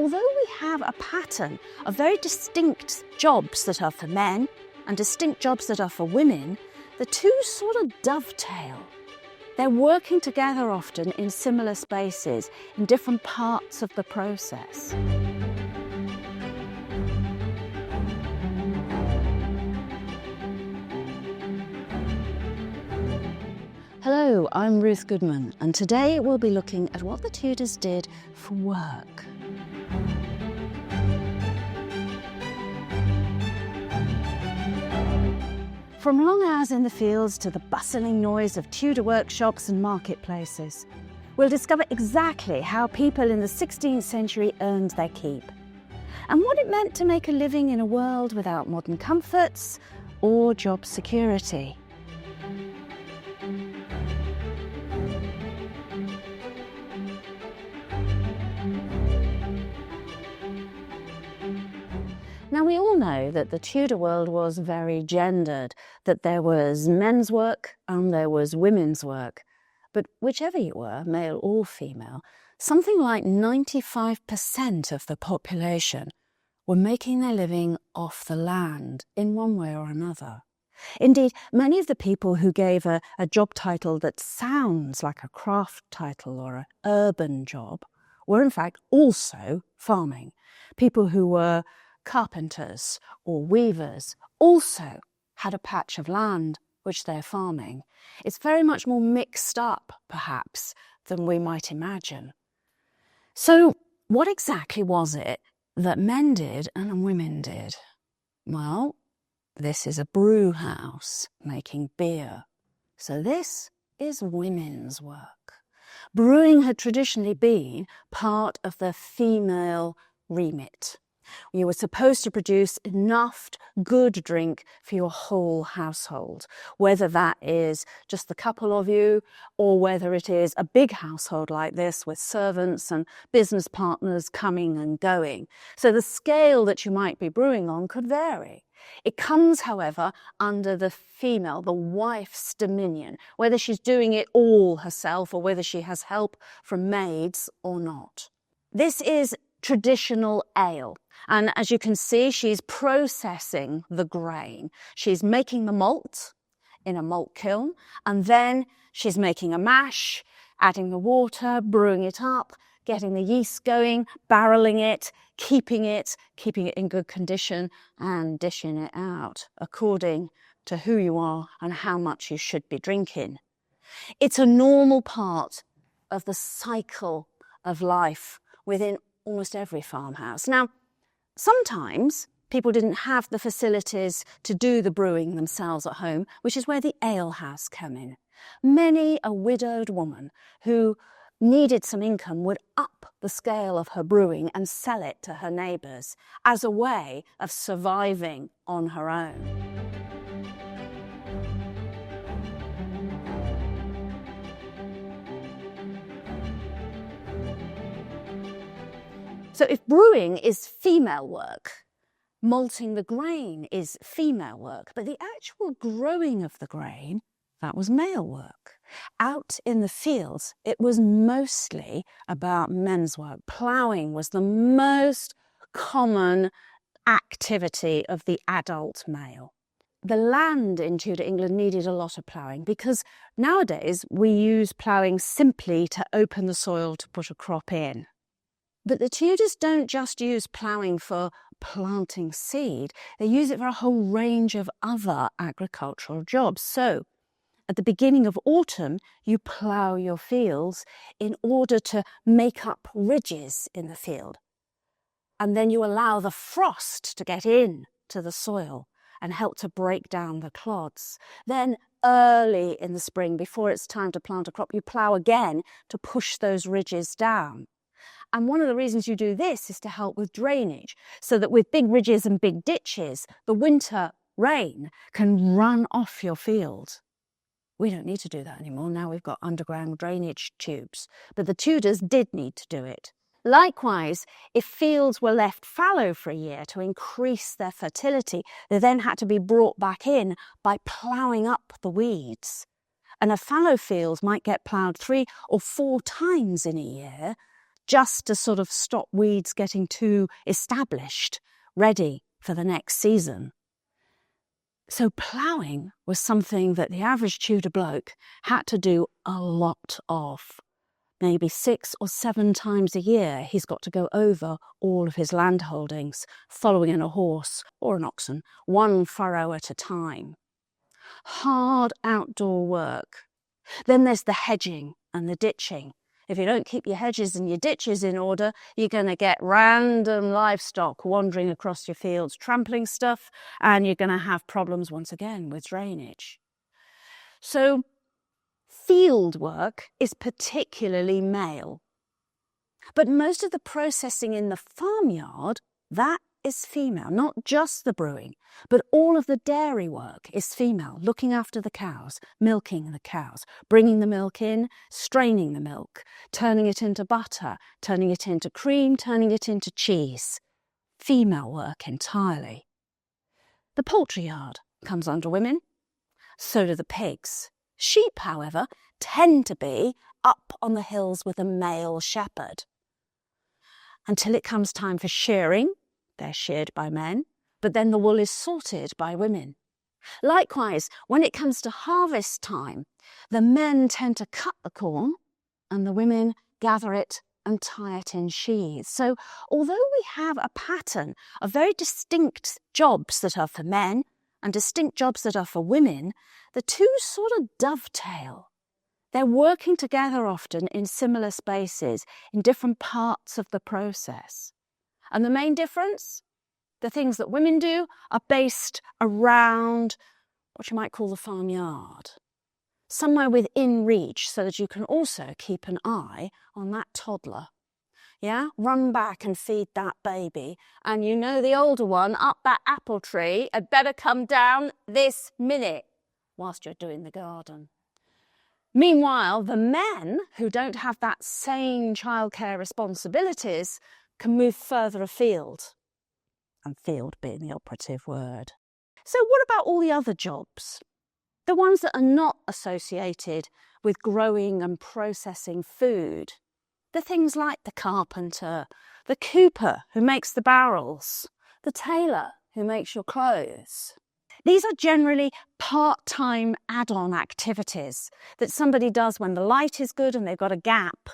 although we have a pattern of very distinct jobs that are for men and distinct jobs that are for women, the two sort of dovetail. They're working together often in similar spaces, in different parts of the process. Hello, I'm Ruth Goodman, and today we'll be looking at what the Tudors did for work. From long hours in the fields to the bustling noise of Tudor workshops and marketplaces, we'll discover exactly how people in the 16th century earned their keep, and what it meant to make a living in a world without modern comforts or job security. Now, we all know that the Tudor world was very gendered, that there was men's work and there was women's work. But whichever you were, male or female, something like 95% of the population were making their living off the land in one way or another. Indeed, many of the people who gave a job title that sounds like a craft title or an urban job were in fact also farming. People who were carpenters or weavers also had a patch of land which they're farming. It's very much more mixed up, perhaps, than we might imagine. So what exactly was it that men did and women did? Well, this is a brew house making beer. So this is women's work. Brewing had traditionally been part of the female remit. You were supposed to produce enough good drink for your whole household, whether that is just the couple of you or whether it is a big household like this with servants and business partners coming and going. So the scale that you might be brewing on could vary. It comes, however, under the female, the wife's dominion, whether she's doing it all herself or whether she has help from maids or not. This is traditional ale. And as you can see, she's processing the grain. She's making the malt in a malt kiln, and then she's making a mash, adding the water, brewing it up, getting the yeast going, barreling it, keeping it in good condition, and dishing it out according to who you are and how much you should be drinking. It's a normal part of the cycle of life within almost every farmhouse. Now, sometimes people didn't have the facilities to do the brewing themselves at home, which is where the alehouse came in. Many a widowed woman who needed some income would up the scale of her brewing and sell it to her neighbours as a way of surviving on her own. So if brewing is female work, malting the grain is female work, but the actual growing of the grain, that was male work. Out in the fields, it was mostly about men's work. Ploughing was the most common activity of the adult male. The land in Tudor England needed a lot of ploughing because nowadays we use ploughing simply to open the soil to put a crop in. But the Tudors don't just use ploughing for planting seed, they use it for a whole range of other agricultural jobs. So, at the beginning of autumn, you plough your fields in order to make up ridges in the field. And then you allow the frost to get in to the soil and help to break down the clods. Then early in the spring, before it's time to plant a crop, you plough again to push those ridges down. And one of the reasons you do this is to help with drainage, so that with big ridges and big ditches, the winter rain can run off your field. We don't need to do that anymore. Now we've got underground drainage tubes. But the Tudors did need to do it. Likewise, if fields were left fallow for a year to increase their fertility, they then had to be brought back in by ploughing up the weeds. And a fallow field might get ploughed 3 or 4 times in a year just to sort of stop weeds getting too established, ready for the next season. So ploughing was something that the average Tudor bloke had to do a lot of. Maybe 6 or 7 times a year he's got to go over all of his land holdings, following in a horse or an oxen, one furrow at a time. Hard outdoor work. Then there's the hedging and the ditching. If you don't keep your hedges and your ditches in order, you're going to get random livestock wandering across your fields, trampling stuff, and you're going to have problems once again with drainage. So field work is particularly male. But most of the processing in the farmyard, that is female. Not just the brewing, but all of the dairy work is female. Looking after the cows, milking the cows, bringing the milk in, straining the milk, turning it into butter, turning it into cream, turning it into cheese. Female work entirely. The poultry yard comes under women. So do the pigs. Sheep, however, tend to be up on the hills with a male shepherd. Until it comes time for shearing, they're sheared by men, but then the wool is sorted by women. Likewise, when it comes to harvest time, the men tend to cut the corn and the women gather it and tie it in sheaves. So although we have a pattern of very distinct jobs that are for men and distinct jobs that are for women, the two sort of dovetail. They're working together often in similar spaces, in different parts of the process. And the main difference? The things that women do are based around what you might call the farmyard. Somewhere within reach so that you can also keep an eye on that toddler. Yeah, run back and feed that baby. And you know the older one up that apple tree had better come down this minute whilst you're doing the garden. Meanwhile, the men who don't have that same childcare responsibilities can move further afield. And field being the operative word. So what about all the other jobs? The ones that are not associated with growing and processing food. The things like the carpenter, the cooper who makes the barrels, the tailor who makes your clothes. These are generally part-time add-on activities that somebody does when the light is good and they've got a gap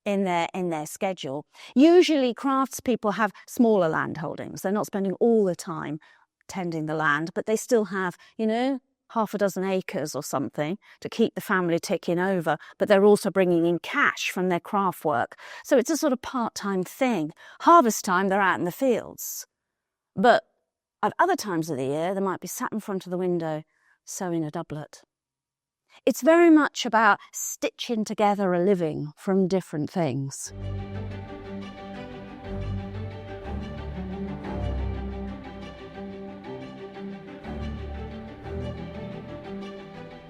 in their schedule. Usually craftspeople have smaller land holdings. They're not spending all the time tending the land, but they still have, half a dozen acres or something to keep the family ticking over, but they're also bringing in cash from their craft work. So it's a sort of part-time thing. Harvest time, they're out in the fields. But at other times of the year, they might be sat in front of the window sewing a doublet. It's very much about stitching together a living from different things.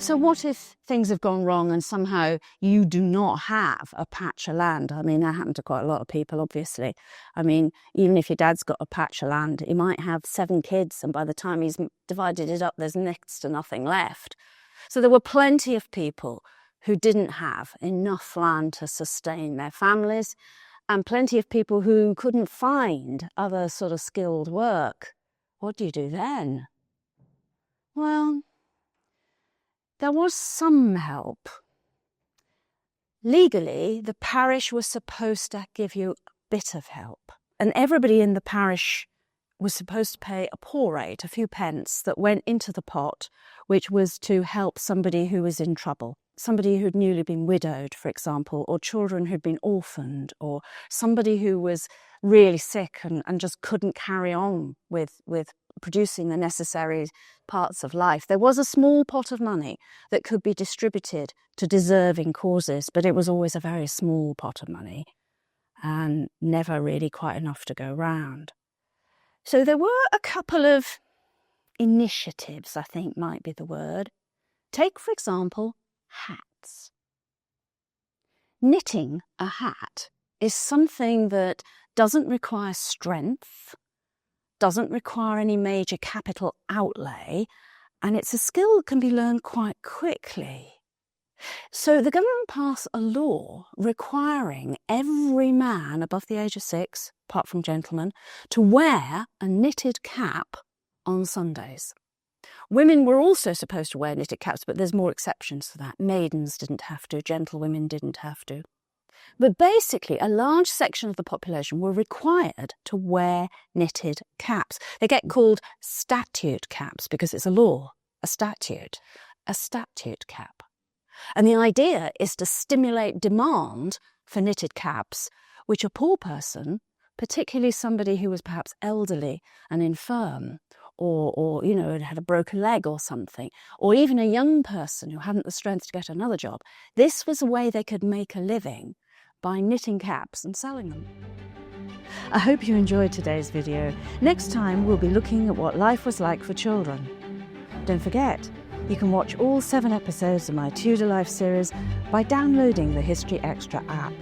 So what if things have gone wrong and somehow you do not have a patch of land? I mean, that happened to quite a lot of people, obviously. I mean, even if your dad's got a patch of land, he might have 7 kids, and by the time he's divided it up, there's next to nothing left. So there were plenty of people who didn't have enough land to sustain their families, and plenty of people who couldn't find other sort of skilled work. What do you do then? Well, there was some help. Legally, the parish was supposed to give you a bit of help, and everybody in the parish was supposed to pay a poor rate, a few pence, that went into the pot, which was to help somebody who was in trouble. Somebody who'd newly been widowed, for example, or children who'd been orphaned, or somebody who was really sick and just couldn't carry on with producing the necessary parts of life. There was a small pot of money that could be distributed to deserving causes, but it was always a very small pot of money and never really quite enough to go round. So there were a couple of initiatives, I think might be the word. Take, for example, hats. Knitting a hat is something that doesn't require strength, doesn't require any major capital outlay, and it's a skill that can be learned quite quickly. So the government passed a law requiring every man above the age of 6, apart from gentlemen, to wear a knitted cap on Sundays. Women were also supposed to wear knitted caps, but there's more exceptions to that. Maidens didn't have to, gentlewomen didn't have to. But basically, a large section of the population were required to wear knitted caps. They get called statute caps because it's a law, a statute cap. And the idea is to stimulate demand for knitted caps, which a poor person, particularly somebody who was perhaps elderly and infirm, or had a broken leg or something, or even a young person who hadn't the strength to get another job, this was a way they could make a living by knitting caps and selling them. I hope you enjoyed today's video. Next time we'll be looking at what life was like for children. Don't forget, you can watch all 7 episodes of my Tudor Life series by downloading the History Extra app.